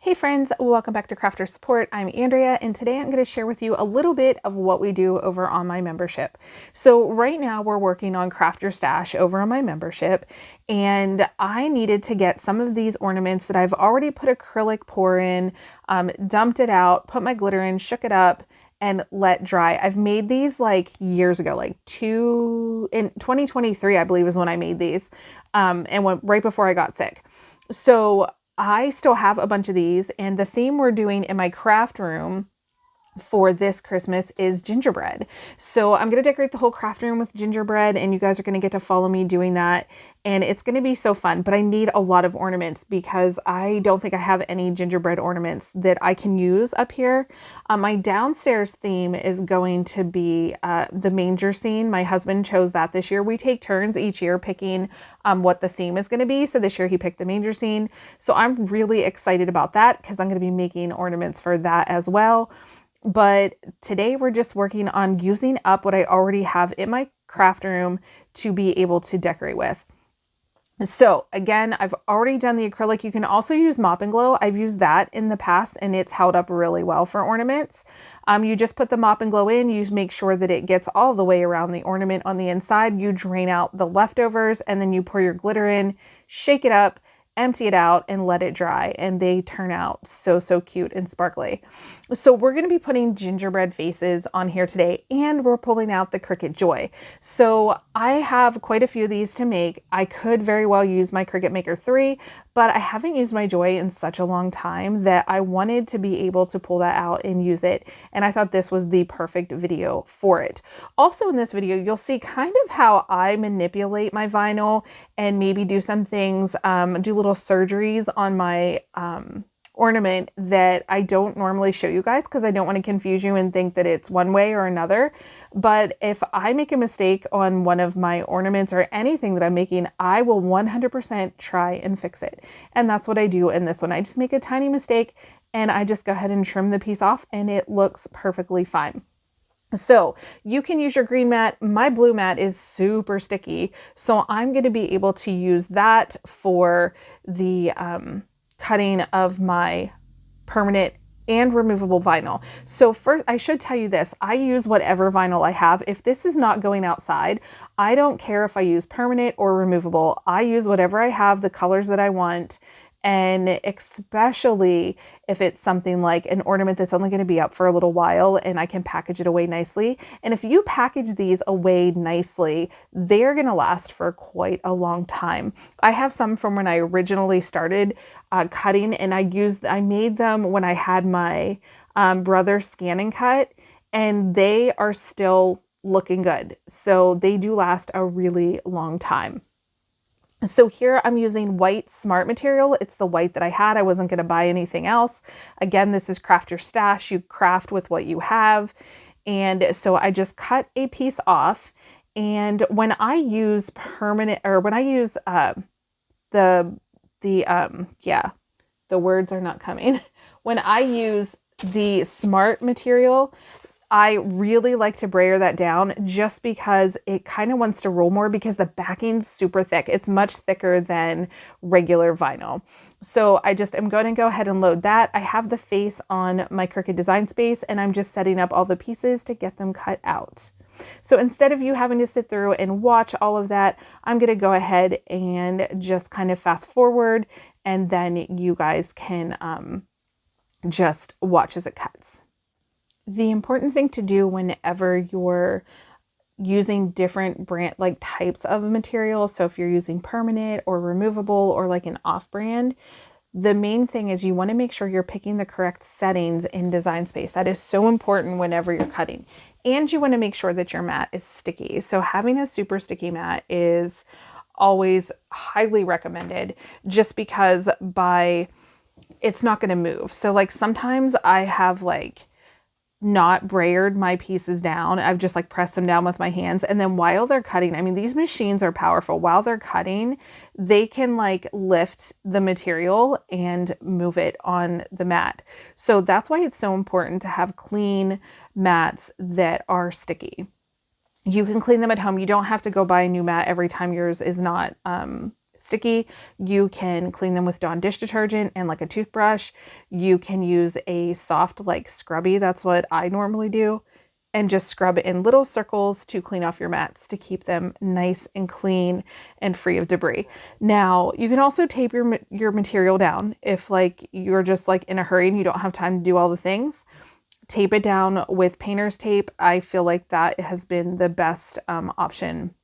Hey friends, welcome back to Crafter Support. I'm Andrea, and today I'm going to share with you a little bit of what we do over on my membership. So right now we're working on Crafter Stash over on my membership, and I needed to get some of these ornaments that I've already put acrylic pour in, dumped it out, put my glitter in, shook it up, and let dry. I've made these like years ago, in 2023, I believe is when I made these, and went right before I got sick. So I still have a bunch of these, and the theme we're doing in my craft room for this Christmas is gingerbread. So I'm going to decorate the whole craft room with gingerbread, and you guys are going to get to follow me doing that. And it's going to be so fun, but I need a lot of ornaments because I don't think I have any gingerbread ornaments that I can use up here. My downstairs theme is going to be the manger scene. My husband chose that this year. We take turns each year picking what the theme is going to be. So this year he picked the manger scene. So I'm really excited about that because I'm going to be making ornaments for that as well. But today we're just working on using up what I already have in my craft room to be able to decorate with. So again, I've already done the acrylic. You can also use Mop and Glow. I've used that in the past and it's held up really well for ornaments. You just put the Mop and Glow in, you make sure that it gets all the way around the ornament on the inside. You drain out the leftovers and then you pour your glitter in, shake it up, empty it out, and let it dry, and they turn out so cute and sparkly. So we're going to be putting gingerbread faces on here today, and we're pulling out the Cricut Joy. So I have quite a few of these to make. I could very well use my Cricut Maker 3, but I haven't used my Joy in such a long time that I wanted to be able to pull that out and use it, and I thought this was the perfect video for it. Also in this video, you'll see kind of how I manipulate my vinyl and maybe do some things, do little surgeries on my ornament that I don't normally show you guys because I don't want to confuse you and think that it's one way or another. But if I make a mistake on one of my ornaments or anything that I'm making, I will 100% try and fix it. And that's what I do in this one. I just make a tiny mistake and I just go ahead and trim the piece off and it looks perfectly fine. So you can use your green mat. My blue mat is super sticky, so I'm going to be able to use that for the cutting of my permanent and removable vinyl. So first, I should tell you this, I use whatever vinyl I have. If this is not going outside, I don't care if I use permanent or removable. I use whatever I have, the colors that I want. And especially if it's something like an ornament that's only going to be up for a little while and I can package it away nicely. And if you package these away nicely, they're going to last for quite a long time. I have some from when I originally started cutting, and I made them when I had my brother scan and cut, and they are still looking good. So they do last a really long time. So here I'm using white smart material. It's the white that I had. I wasn't going to buy anything else. Again, this is Craft Your Stash. You craft with what you have. And so I just cut a piece off. And when I use permanent, or when I use the words are not coming. When I use the smart material, I really like to brayer that down just because it kind of wants to roll more because the backing's super thick. It's much thicker than regular vinyl. So I just am going to go ahead and load that. I have the face on my Cricut Design Space and I'm just setting up all the pieces to get them cut out. So instead of you having to sit through and watch all of that, I'm going to go ahead and just kind of fast forward, and then you guys can just watch as it cuts. The important thing to do whenever you're using different brand types of material, so if you're using permanent or removable or like an off-brand, the main thing is you want to make sure you're picking the correct settings in Design Space. That is so important whenever you're cutting. And you want to make sure that your mat is sticky. So having a super sticky mat is always highly recommended just because it's not going to move. So like sometimes I have not brayered my pieces down. I've just pressed them down with my hands. And then while they're cutting, I mean, these machines are powerful. While they're cutting, they can lift the material and move it on the mat. So that's why it's so important to have clean mats that are sticky. You can clean them at home. You don't have to go buy a new mat every time yours is not sticky. You can clean them with Dawn dish detergent and like a toothbrush. You can use a soft like scrubby. That's what I normally do. And just scrub it in little circles to clean off your mats to keep them nice and clean and free of debris. Now, you can also tape your material down if like you're just like in a hurry and you don't have time to do all the things. Tape it down with painter's tape. I feel like that has been the best option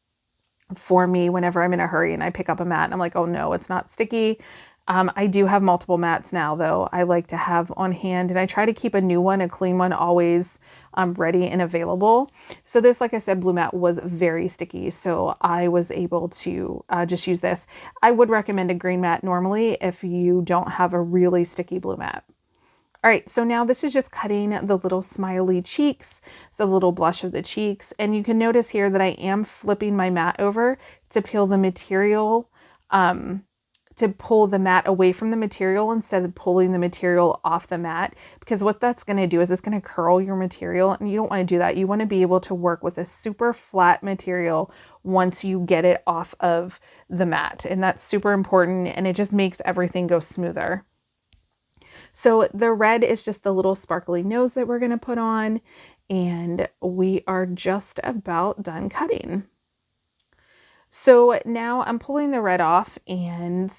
for me whenever I'm in a hurry and I pick up a mat and I'm like, oh no, it's not sticky. I do have multiple mats now though. I like to have on hand, and I try to keep a new one, a clean one, always ready and available. So this, like I said, blue mat was very sticky. So I was able to just use this. I would recommend a green mat normally if you don't have a really sticky blue mat. All right, so now this is just cutting the little smiley cheeks, so the little blush of the cheeks. And you can notice here that I am flipping my mat over to peel the material, to pull the mat away from the material instead of pulling the material off the mat, because what that's going to do is it's going to curl your material, and you don't want to do that. You want to be able to work with a super flat material once you get it off of the mat, and that's super important, and it just makes everything go smoother. So the red is just the little sparkly nose that we're going to put on, and we are just about done cutting. So now I'm pulling the red off, and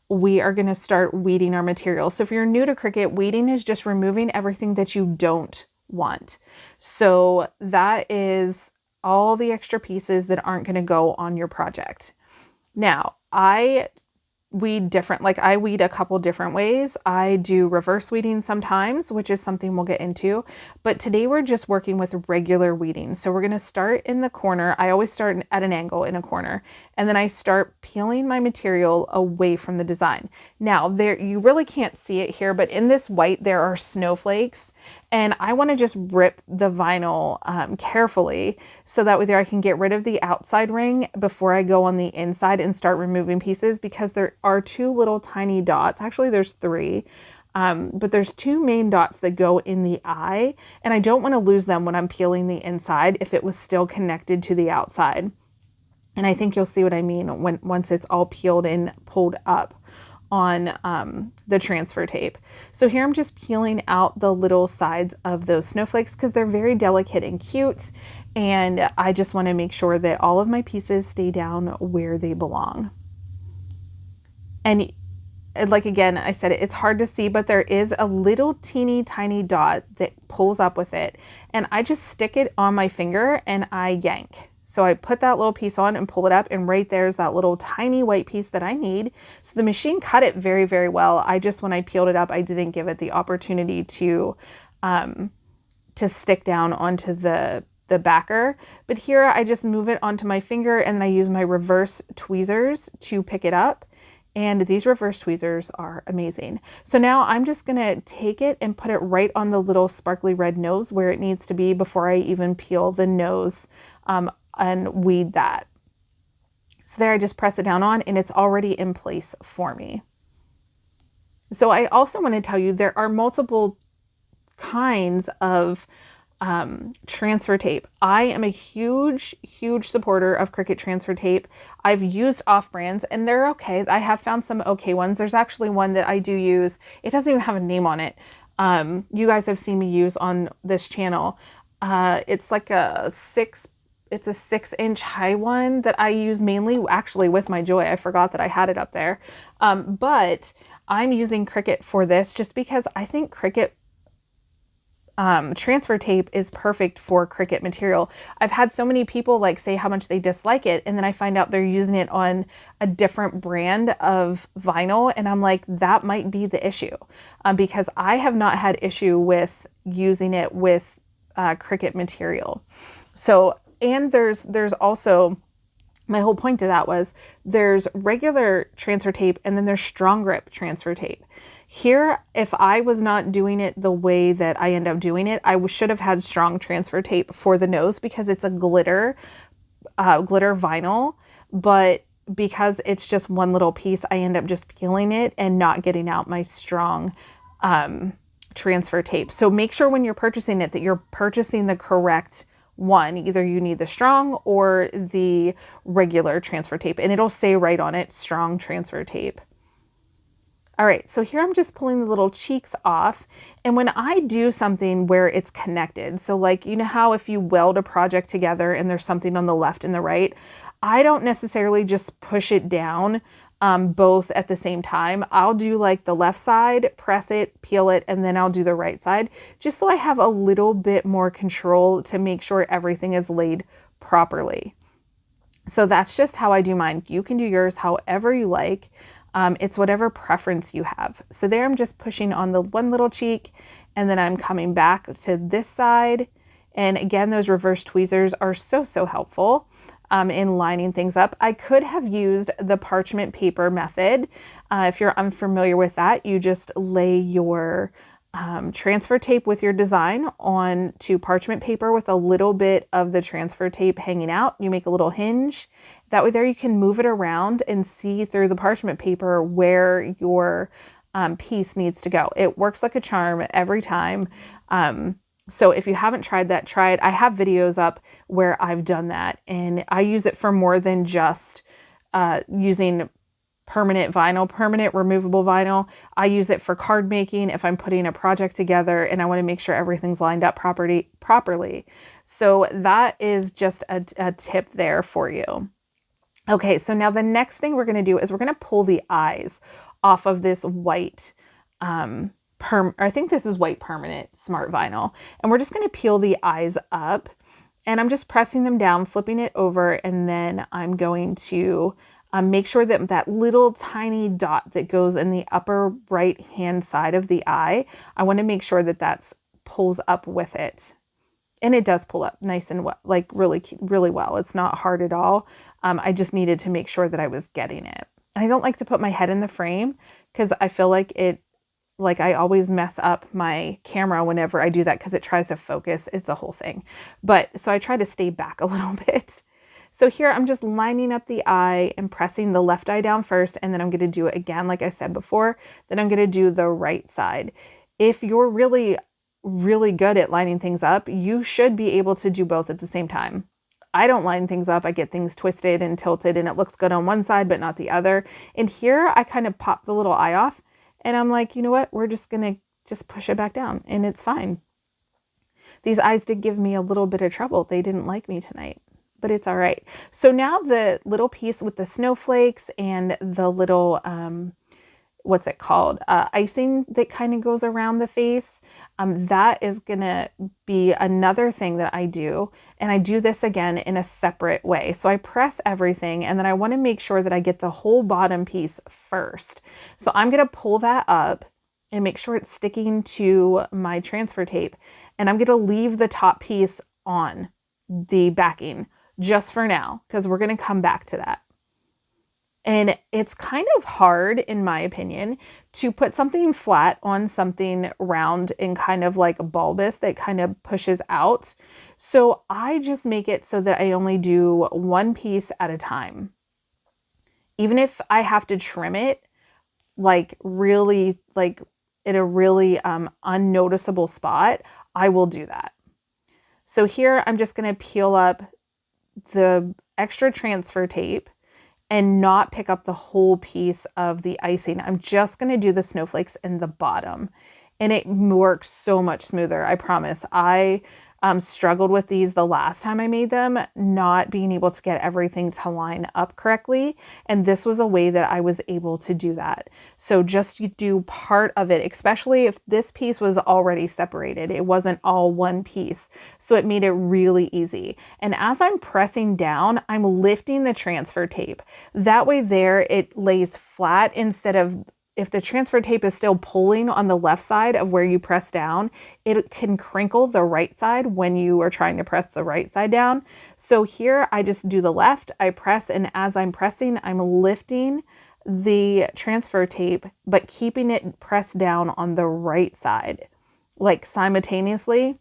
we are going to start weeding our material. So if you're new to Cricut, weeding is just removing everything that you don't want. So that is all the extra pieces that aren't going to go on your project. Now, I weed different, like I weed a couple different ways. I do reverse weeding sometimes, which is something we'll get into, but today we're just working with regular weeding. So we're going to start in the corner. I always start at an angle in a corner, and then I start peeling my material away from the design. Now there, you really can't see it here, but in this white, there are snowflakes, and I want to just rip the vinyl carefully so that way there I can get rid of the outside ring before I go on the inside and start removing pieces, because there are two little tiny dots. Actually, there's three, but there's two main dots that go in the eye, and I don't want to lose them when I'm peeling the inside if it was still connected to the outside. And I think you'll see what I mean once it's all peeled and pulled up on the transfer tape. So here I'm just peeling out the little sides of those snowflakes because they're very delicate and cute, and I just want to make sure that all of my pieces stay down where they belong. And like, again, I said it's hard to see, but there is a little teeny tiny dot that pulls up with it, and I just stick it on my finger and I yank. So I put that little piece on and pull it up, and right there's that little tiny white piece that I need. So the machine cut it very, very well. I just, when I peeled it up, I didn't give it the opportunity to stick down onto the backer. But here I just move it onto my finger, and I use my reverse tweezers to pick it up. And these reverse tweezers are amazing. So now I'm just gonna take it and put it right on the little sparkly red nose where it needs to be before I even peel the nose and weed that. So there I just press it down on, and it's already in place for me. So I also want to tell you there are multiple kinds of transfer tape. I am a huge supporter of Cricut transfer tape. I've used off brands and they're okay. I have found some okay ones. There's actually one that I do use. It doesn't even have a name on it. You guys have seen me use on this channel. It's like it's a 6-inch high one that I use mainly actually with my Joy. I forgot that I had it up there. But I'm using Cricut for this just because I think Cricut transfer tape is perfect for Cricut material. I've had so many people like say how much they dislike it, and then I find out they're using it on a different brand of vinyl, and I'm like, that might be the issue, because I have not had issue with using it with Cricut material. So, and there's also, my whole point to that was there's regular transfer tape and then there's strong grip transfer tape. Here, if I was not doing it the way that I end up doing it, I should have had strong transfer tape for the nose because it's a glitter vinyl, but because it's just one little piece, I end up just peeling it and not getting out my strong transfer tape. So make sure when you're purchasing it that you're purchasing the correct one. Either you need the strong or the regular transfer tape, and it'll say right on it, strong transfer tape. All right, so here I'm just pulling the little cheeks off. And when I do something where it's connected, so like, you know how if you weld a project together and there's something on the left and the right, I don't necessarily just push it down both at the same time. I'll do like the left side, press it, peel it, and then I'll do the right side, just so I have a little bit more control to make sure everything is laid properly. So that's just how I do mine. You can do yours however you like. It's whatever preference you have. So there I'm just pushing on the one little cheek, and then I'm coming back to this side. And again, those reverse tweezers are so helpful in lining things up. I could have used the parchment paper method. If you're unfamiliar with that, you just lay your transfer tape with your design onto parchment paper with a little bit of the transfer tape hanging out. You make a little hinge. That way there you can move it around and see through the parchment paper where your piece needs to go. It works like a charm every time. So if you haven't tried that, try it. I have videos up where I've done that, and I use it for more than just using permanent vinyl, permanent removable vinyl. I use it for card making if I'm putting a project together and I want to make sure everything's lined up properly. So that is just a tip there for you. Okay, so now the next thing we're going to do is we're going to pull the eyes off of this white, I think this is white permanent smart vinyl. And we're just going to peel the eyes up, and I'm just pressing them down, flipping it over, and then I'm going to make sure that that little tiny dot that goes in the upper right hand side of the eye, I want to make sure that that's pulls up with it. And it does pull up nice and well, like really well. It's not hard at all. I just needed to make sure that I was getting it. And I don't like to put my head in the frame because I feel like I always mess up my camera whenever I do that because it tries to focus. It's a whole thing. But so I try to stay back a little bit. So here I'm just lining up the eye and pressing the left eye down first, and then I'm going to do it again, like I said before. Then I'm going to do the right side. If you're really good at lining things up, you should be able to do both at the same time. I don't line things up. I get things twisted and tilted, and it looks good on one side, but not the other. And here I kind of pop the little eye off, and I'm like, you know what? We're just going to just push it back down, and it's fine. These eyes did give me a little bit of trouble. They didn't like me tonight, but it's all right. So now the little piece with the snowflakes and the little, what's it called? Icing that kind of goes around the face. That is going to be another thing that I do. And I do this again in a separate way. So I press everything, and then I want to make sure that I get the whole bottom piece first. So I'm going to pull that up and make sure it's sticking to my transfer tape. And I'm going to leave the top piece on the backing just for now, because we're going to come back to that. And it's kind of hard, in my opinion, to put something flat on something round and kind of like a bulbous that kind of pushes out. So I just make it so that I only do one piece at a time. Even if I have to trim it, like really, like in a really unnoticeable spot, I will do that. So here I'm just going to peel up the extra transfer tape and not pick up the whole piece of the icing. I'm just going to do the snowflakes in the bottom, and it works so much smoother. I promise. I struggled with these the last time I made them, not being able to get everything to line up correctly. And this was a way that I was able to do that. So just you do part of it, especially if this piece was already separated. It wasn't all one piece. So it made it really easy. And as I'm pressing down, I'm lifting the transfer tape. That way there it lays flat instead of, if the transfer tape is still pulling on the left side of where you press down, it can crinkle the right side when you are trying to press the right side down. So here I just do the left, I press, and as I'm pressing, I'm lifting the transfer tape, but keeping it pressed down on the right side, like simultaneously.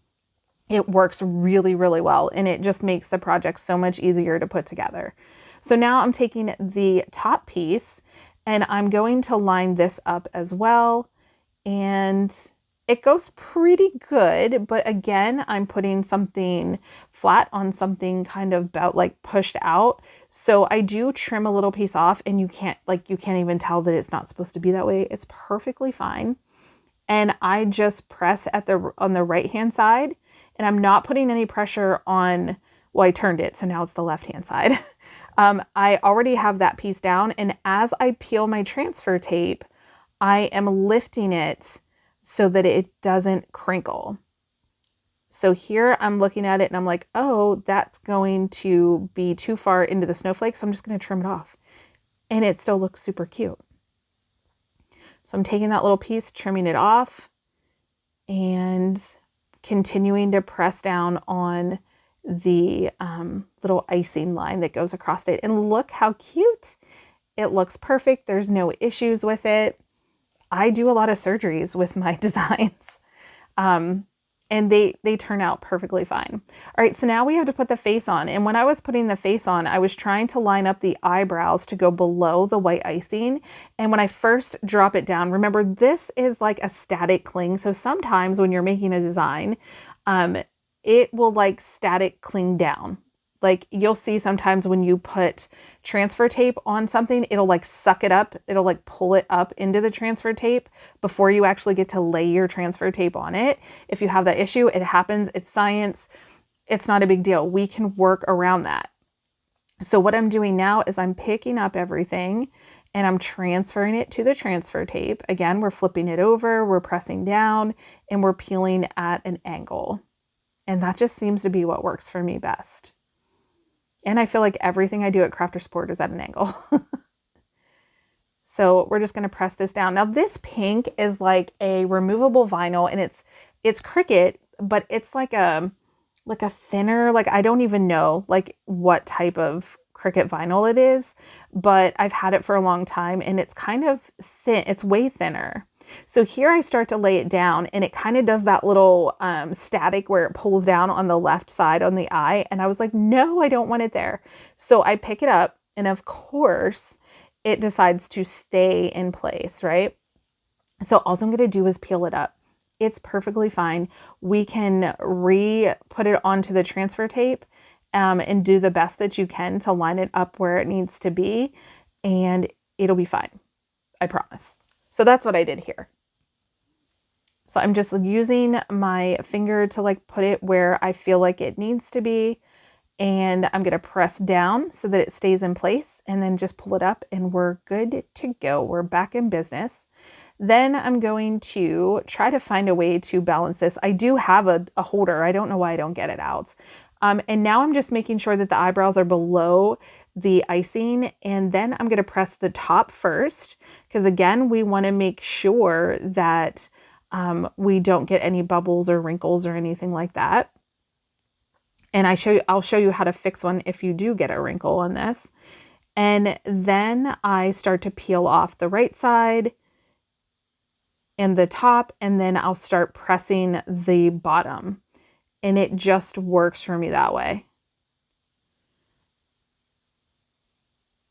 It works really well, and it just makes the project so much easier to put together. So now I'm taking the top piece, and I'm going to line this up as well. And It goes pretty good, but again, I'm putting something flat on something kind of about like pushed out. So I do trim a little piece off, and you can't even tell that it's not supposed to be that way. It's perfectly fine. And I just press on the right hand side, and I'm not putting any pressure on, well, I turned it, so now it's the left hand side. I already have that piece down, and as I peel my transfer tape, I am lifting it so that it doesn't crinkle. So here I'm looking at it and I'm like, oh, that's going to be too far into the snowflake, so I'm just going to trim it off. And it still looks super cute. So I'm taking that little piece, trimming it off, and continuing to press down on the little icing line that goes across it. And look how cute. It looks perfect. There's no issues with it. I do a lot of surgeries with my designs, and they turn out perfectly fine. All right, so now we have to put the face on. And when I was putting the face on, I was trying to line up the eyebrows to go below the white icing. And when I first drop it down, remember, this is like a static cling. So sometimes when you're making a design, it will like static cling down. Like you'll see sometimes when you put transfer tape on something, it'll like suck it up. It'll like pull it up into the transfer tape before you actually get to lay your transfer tape on it. If you have that issue, it happens. It's science. It's not a big deal. We can work around that. So what I'm doing now is I'm picking up everything and I'm transferring it to the transfer tape. Again, we're flipping it over, we're pressing down, and we're peeling at an angle. And that just seems to be what works for me best. And I feel like everything I do at Crafter Sport is at an angle. So we're just going to press this down. Now this pink is like a removable vinyl, and it's Cricut, but it's like a thinner, like I don't even know like what type of Cricut vinyl it is, but I've had it for a long time and it's kind of thin. It's way thinner. So here I start to lay it down, and it kind of does that little static where it pulls down on the left side on the eye. And I was like, no, I don't want it there. So I pick it up, and of course it decides to stay in place, right? So all I'm going to do is peel it up. It's perfectly fine. We can put it onto the transfer tape and do the best that you can to line it up where it needs to be, and it'll be fine. I promise. So that's what I did here. So I'm just using my finger to like put it where I feel like it needs to be. And I'm going to press down so that it stays in place, and then just pull it up, and we're good to go. We're back in business. Then I'm going to try to find a way to balance this. I do have a holder. I don't know why I don't get it out. And now I'm just making sure that the eyebrows are below the icing, and then I'm going to press the top first, because again, we want to make sure that we don't get any bubbles or wrinkles or anything like that. And I'll show you how to fix one if you do get a wrinkle on this. And then I start to peel off the right side and the top, and then I'll start pressing the bottom, and it just works for me that way.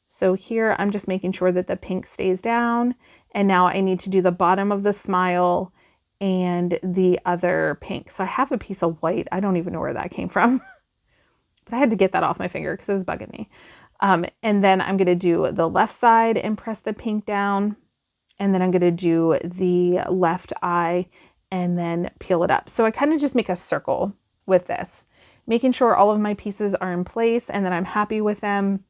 So here I'm just making sure that the pink stays down, and now I need to do the bottom of the smile and the other pink. So I have a piece of white. I don't even know where that came from, but I had to get that off my finger because it was bugging me. And then I'm going to do the left side and press the pink down. And then I'm going to do the left eye and then peel it up. So I kind of just make a circle with this, making sure all of my pieces are in place and that I'm happy with them.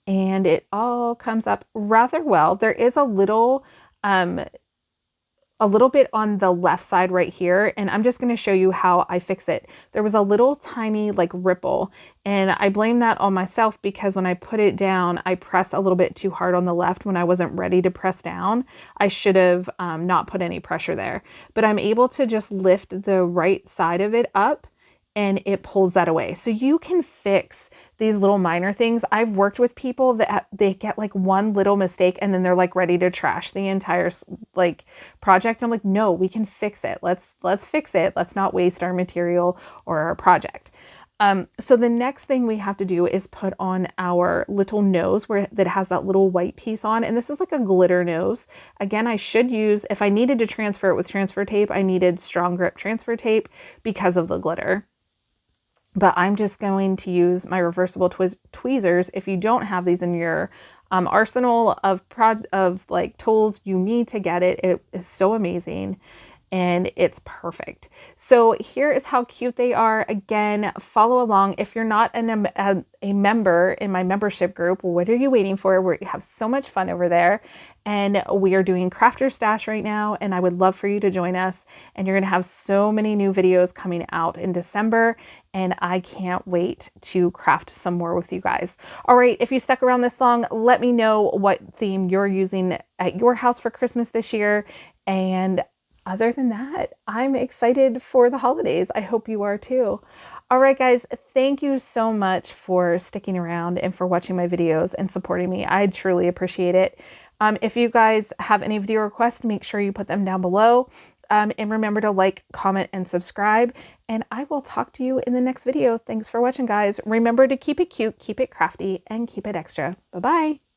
And it all comes up rather well. There is a little bit on the left side right here, and I'm just going to show you how I fix it. There was a little tiny like ripple, and I blame that on myself because when I put it down, I pressed a little bit too hard on the left when I wasn't ready to press down. I should have not put any pressure there, but I'm able to just lift the right side of it up, and it pulls that away. So you can fix these little minor things. I've worked with people that they get like one little mistake and then they're like ready to trash the entire like project. I'm like, no, we can fix it. Let's fix it. Let's not waste our material or our project. So the next thing we have to do is put on our little nose that has that little white piece on. And this is like a glitter nose. Again, I should use, if I needed to transfer it with transfer tape, I needed strong grip transfer tape because of the glitter. But I'm just going to use my reversible tweezers. If you don't have these in your arsenal of like tools, you need to get it. It is so amazing. And it's perfect. So here is how cute they are. Again, follow along. If you're not a member in my membership group, what are you waiting for? We have so much fun over there. And we are doing Crafter Stash right now. And I would love for you to join us. And you're going to have so many new videos coming out in December. And I can't wait to craft some more with you guys. All right, if you stuck around this long, let me know what theme you're using at your house for Christmas this year. And other than that, I'm excited for the holidays. I hope you are too. All right, guys, thank you so much for sticking around and for watching my videos and supporting me. I truly appreciate it. If you guys have any video requests, make sure you put them down below. And remember to like, comment, and subscribe. And I will talk to you in the next video. Thanks for watching, guys. Remember to keep it cute, keep it crafty, and keep it extra. Bye-bye.